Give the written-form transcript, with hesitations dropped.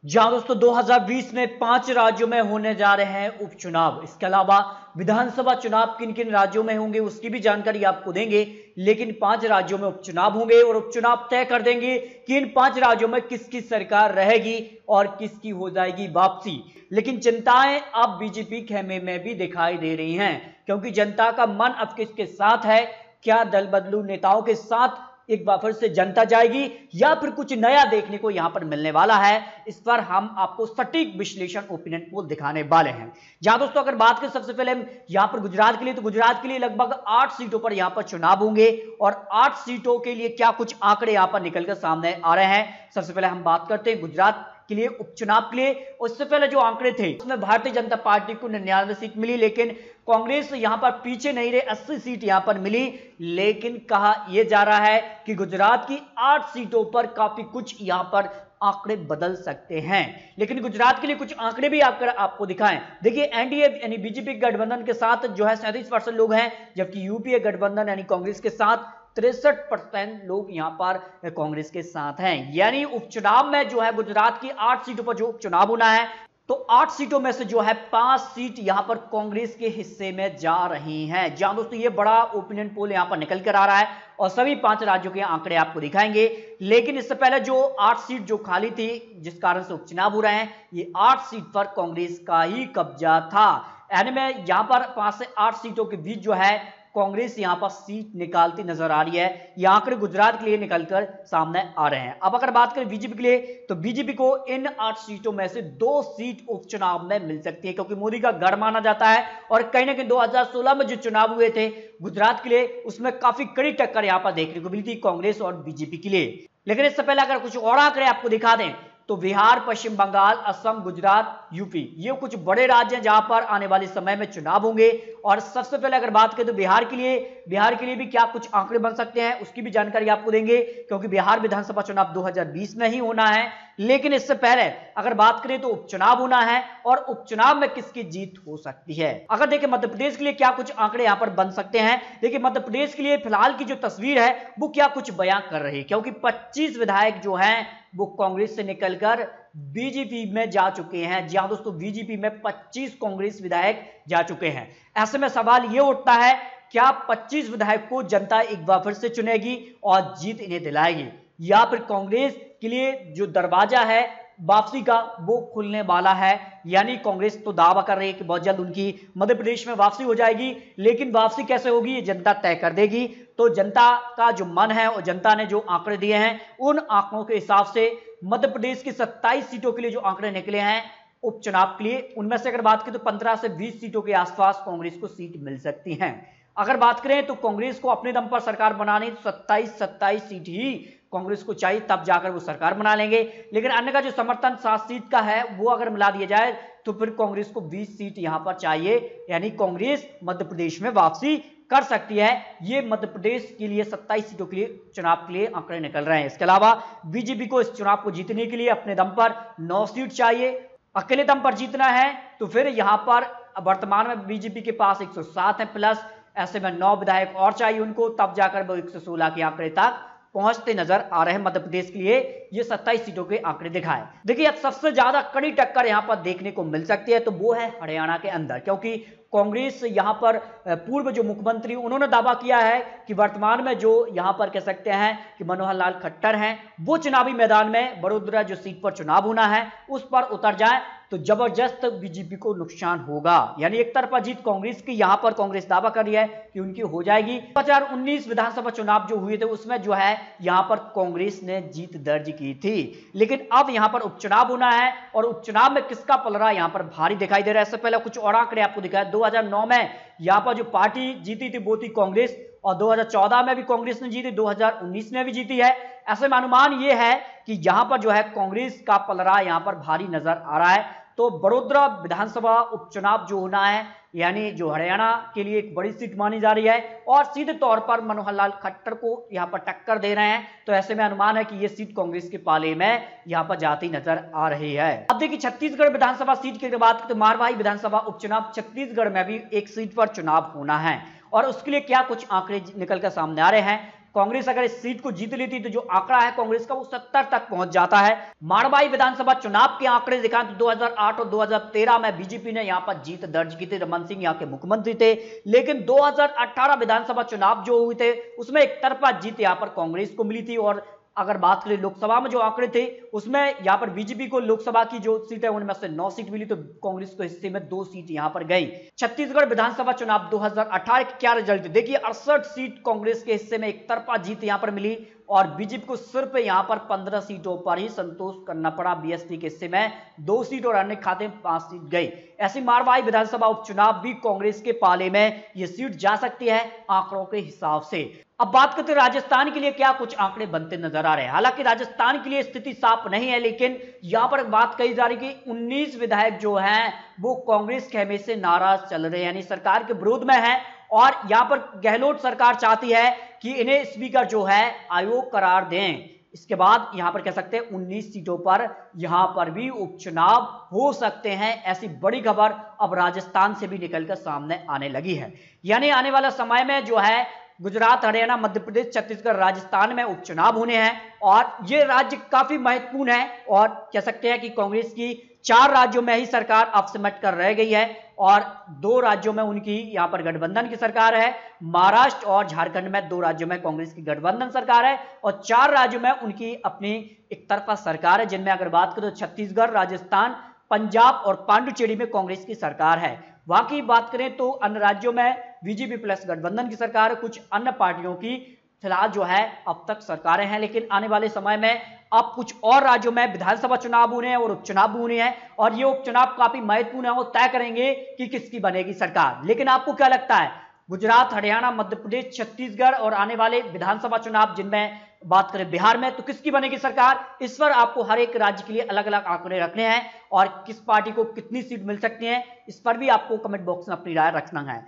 जहां दोस्तों 2020 में 5 राज्यों में होने जा रहे हैं उपचुनाव। इसके अलावा विधानसभा चुनाव किन किन राज्यों में होंगे उसकी भी जानकारी आपको देंगे। लेकिन 5 राज्यों में उपचुनाव होंगे और उपचुनाव तय कर देंगे कि इन 5 राज्यों में किसकी सरकार रहेगी और किसकी हो जाएगी वापसी। लेकिन चिंताएं अब बीजेपी खेमे में भी दिखाई दे रही हैं, क्योंकि जनता का मन अब किसके साथ है। क्या दल बदलू नेताओं के साथ एक बार फिर से जनता जाएगी या फिर कुछ नया देखने को यहां पर मिलने वाला है। इस पर हम आपको सटीक विश्लेषण ओपिनियन पोल दिखाने वाले हैं। जहां दोस्तों अगर बात करें सबसे पहले यहां पर गुजरात के लिए, तो गुजरात के लिए लगभग 8 सीटों पर यहां पर चुनाव होंगे और 8 सीटों के लिए क्या कुछ आंकड़े यहां पर निकलकर सामने आ रहे हैं। सबसे पहले हम बात करते हैं गुजरात के लिए उपचुनाव के लिए। उससे पहले जो आंकड़े थे उसमें भारतीय जनता पार्टी को 99 सीट मिली, लेकिन कांग्रेस यहां पर पीछे नहीं रहे, 80 सीट यहां पर मिली। लेकिन कहा यह जा रहा है कि गुजरात की 8 सीटों पर काफी कुछ यहां पर आंकड़े बदल सकते हैं। लेकिन गुजरात के लिए कुछ आंकड़े भी आपको दिखाएं। देखिए एनडीए यानी बीजेपी गठबंधन के साथ जो है 37% लोग हैं, जबकि यूपीए गठबंधन यानी कांग्रेस के साथ 63% लोग यहां पर कांग्रेस के साथ हैं। यानी उपचुनाव में जो है गुजरात की 8 सीटों पर जो उपचुनाव होना है, तो 8 सीटों में से जो है 5 सीट यहां पर कांग्रेस के हिस्से में जा रही हैं। जहां दोस्तों ये बड़ा ओपिनियन पोल यहां पर निकल कर आ रहा है और सभी 5 राज्यों के आंकड़े आपको दिखाएंगे। लेकिन इससे पहले जो 8 सीट जो खाली थी जिस कारण से उपचुनाव हो रहे हैं, ये 8 सीट पर कांग्रेस का ही कब्जा था। यानी में यहां पर 5 से 8 सीटों के बीच जो है कांग्रेस यहां पर सीट निकालती नजर आ रही है। ये आंकड़े गुजरात के लिए निकलकर सामने आ रहे हैं। अब अगर बात करें बीजेपी के लिए, तो बीजेपी को इन 8 सीटों में से 2 सीट उपचुनाव में मिल सकती है, क्योंकि मोदी का गढ़ माना जाता है और कहीं ना कहीं 2016 में जो चुनाव हुए थे गुजरात के लिए, उसमें काफी कड़ी टक्कर यहां पर देखने को मिली थी कांग्रेस और बीजेपी के लिए। लेकिन इससे पहले अगर कुछ और आंकड़े आपको दिखा दें, तो बिहार, पश्चिम बंगाल, असम, गुजरात, यूपी, ये कुछ बड़े राज्य हैं जहां पर आने वाले समय में चुनाव होंगे। और सबसे पहले अगर बात करें तो बिहार के लिए भी क्या कुछ आंकड़े बन सकते हैं उसकी भी जानकारी आपको देंगे, क्योंकि बिहार विधानसभा चुनाव 2020 में ही होना है। लेकिन इससे पहले अगर बात करें तो उपचुनाव होना है और उपचुनाव में किसकी जीत हो सकती है। अगर देखिए मध्य प्रदेश के लिए क्या कुछ आंकड़े यहां पर बन सकते हैं। देखिए मध्य प्रदेश के लिए फिलहाल की जो तस्वीर है वो क्या कुछ बयां कर रही है, क्योंकि 25 विधायक जो हैं वो कांग्रेस से निकलकर बीजेपी में जा चुके हैं। जी हां दोस्तों, बीजेपी में 25 कांग्रेस विधायक जा चुके हैं। ऐसे में सवाल यह उठता है, क्या 25 विधायक को जनता एक बार फिर से चुनेगी और जीत इन्हें दिलाएगी, या फिर कांग्रेस के लिए जो दरवाजा है वापसी का वो खुलने वाला है। यानी कांग्रेस तो दावा कर रही है कि बहुत जल्द उनकी मध्य प्रदेश में वापसी हो जाएगी, लेकिन वापसी कैसे होगी ये जनता तय कर देगी। तो जनता का जो मन है और जनता ने जो आंकड़े दिए हैं उन आंकड़ों के हिसाब से मध्य प्रदेश की 27 सीटों के लिए जो आंकड़े निकले हैं उपचुनाव के लिए, उनमें से अगर बात करें तो 15 से 20 सीटों के आसपास कांग्रेस को सीट मिल सकती हैं। अगर बात करें तो कांग्रेस को अपने दम पर सरकार बनानी 27 सीट ही कांग्रेस को चाहिए, तब जाकर वो सरकार बना लेंगे। लेकिन अन्य का जो समर्थन 7 सीट का है वो अगर मिला दिया जाए तो फिर कांग्रेस को 20 सीट यहां पर चाहिए। यानी कांग्रेस मध्य प्रदेश में वापसी कर सकती है। ये मध्य प्रदेश के लिए 27 सीटों के लिए चुनाव के लिए आंकड़े निकल रहे हैं। इसके अलावा बीजेपी को इस चुनाव को जीतने के लिए अपने दम पर 9 सीट चाहिए। अकेले दम पर जीतना है तो फिर यहां पर वर्तमान में बीजेपी के पास 107 है प्लस, ऐसे में 9 विधायक और चाहिए उनको, तब जाकर वो 116 के आंकड़े तक पहुंचते नजर आ रहे हैं। मध्य प्रदेश के लिए ये 27 सीटों के आंकड़े दिखाए। देखिए अब सबसे ज्यादा कड़ी टक्कर यहां पर देखने को मिल सकती है, तो वो है हरियाणा के अंदर, क्योंकि कांग्रेस यहां पर पूर्व जो मुख्यमंत्री उन्होंने दावा किया है कि वर्तमान में जो यहां पर कह सकते हैं कि मनोहर लाल खट्टर हैं, वो चुनावी मैदान में बड़ोदरा जो सीट पर चुनाव होना है उस पर उतर जाए तो जबरदस्त बीजेपी को नुकसान होगा। यानी एक तरफा जीत कांग्रेस की यहां पर कांग्रेस दावा कर रही है कि उनकी हो जाएगी। 2019 विधानसभा चुनाव जो हुए थे उसमें जो है यहां पर कांग्रेस ने जीत दर्ज की थी। लेकिन अब यहां पर उपचुनाव होना है और उपचुनाव में किसका पलड़ा यहां पर भारी दिखाई दे रहा है। इससे पहले कुछ और आंकड़े आपको दिखाया। 2009 में यहां पर जो पार्टी जीती थी वो थी कांग्रेस, और 2014 में भी कांग्रेस ने जीती, 2019 में भी जीती है। ऐसे में अनुमान यह है कि यहां पर जो है कांग्रेस का पलड़ा यहां पर भारी नजर आ रहा है। तो बड़ोदरा विधानसभा उपचुनाव जो होना है, यानी जो हरियाणा के लिए एक बड़ी सीट मानी जा रही है और सीधे तौर पर मनोहर लाल खट्टर को यहां पर टक्कर दे रहे हैं, तो ऐसे में अनुमान है कि यह सीट कांग्रेस के पाले में यहां पर जाती नजर आ रही है। अब देखिए छत्तीसगढ़ विधानसभा सीट की बात करें तो मारवाही विधानसभा उपचुनाव छत्तीसगढ़ में भी एक सीट पर चुनाव होना है और उसके लिए क्या कुछ आंकड़े निकलकर सामने आ रहे हैं। कांग्रेस अगर इस सीट को जीत लेती तो जो आंकड़ा है कांग्रेस का वो 70 तक पहुंच जाता है। मारवाही विधानसभा चुनाव के आंकड़े दिखाएं तो 2008 और 2013 में बीजेपी ने यहां पर जीत दर्ज की थी। रमन सिंह यहां के मुख्यमंत्री थे, लेकिन 2018 विधानसभा चुनाव जो हुए थे उसमें एक तरफा जीत यहां पर कांग्रेस को मिली थी। और अगर बात करें लोकसभा में जो आंकड़े थे उसमें यहां पर बीजेपी को लोकसभा की जो सीट है उनमें से 9 सीट मिली, तो कांग्रेस को हिस्से में 2 सीट यहां पर गई। छत्तीसगढ़ विधानसभा चुनाव 2018 के क्या रिजल्ट है देखिए, 68 सीट कांग्रेस के हिस्से में एक तरफा जीत यहां पर मिली और बीजेपी को सिर्फ यहां पर 15 सीटों पर ही संतोष करना पड़ा। बीएसपी के हिस्से में 2 सीट और अन्य खाते में 5 सीट गई। ऐसी मारवाही विधानसभा उपचुनाव भी कांग्रेस के पाले में यह सीट जा सकती है आंकड़ों के हिसाब से। अब बात करते हैं राजस्थान के लिए क्या कुछ आंकड़े बनते नजर आ रहे हैं। हालांकि राजस्थान के लिए स्थिति साफ नहीं है, लेकिन यहां पर बात कही जा रही कि 19 विधायक जो हैं वो कांग्रेस खेमे से नाराज चल रहे हैं, यानी सरकार के विरोध में है। और यहां पर गहलोत सरकार चाहती है कि इन्हें स्पीकर जो है आयोग करार दें। इसके बाद यहां पर कह सकते हैं 19 सीटों पर यहां पर भी उपचुनाव हो सकते हैं। ऐसी बड़ी खबर अब राजस्थान से भी निकलकर सामने आने लगी है। यानी आने वाला समय में जो है गुजरात, हरियाणा, मध्य प्रदेश, छत्तीसगढ़, राजस्थान में उपचुनाव होने हैं और ये राज्य काफी महत्वपूर्ण है। और कह सकते हैं कि कांग्रेस की 4 राज्यों में ही सरकार अब सिमट कर रह गई है और 2 राज्यों में उनकी यहां पर गठबंधन की सरकार है। महाराष्ट्र और झारखंड में 2 राज्यों में कांग्रेस की गठबंधन सरकार है और 4 राज्यों में उनकी अपनी एक तरफा सरकार है, जिनमें अगर बात करें तो छत्तीसगढ़, राजस्थान, पंजाब और पांडुचेरी में कांग्रेस की सरकार है। वहां की बात करें तो अन्य राज्यों में बीजेपी प्लस गठबंधन की सरकार है। कुछ अन्य पार्टियों की फिलहाल जो है अब तक सरकारें हैं, लेकिन आने वाले समय में अब कुछ और राज्यों में विधानसभा चुनाव होने हैं और उपचुनाव भी होने हैं और ये उपचुनाव काफी महत्वपूर्ण है और तय करेंगे कि किसकी बनेगी सरकार। लेकिन आपको क्या लगता है, गुजरात, हरियाणा, मध्य प्रदेश, छत्तीसगढ़ और आने वाले विधानसभा चुनाव जिनमें बात करें बिहार में, तो किसकी बनेगी सरकार? इस पर आपको हर एक राज्य के लिए अलग अलग आंकड़े रखने हैं और किस पार्टी को कितनी सीट मिल सकती है इस पर भी आपको कमेंट बॉक्स में अपनी राय रखना है।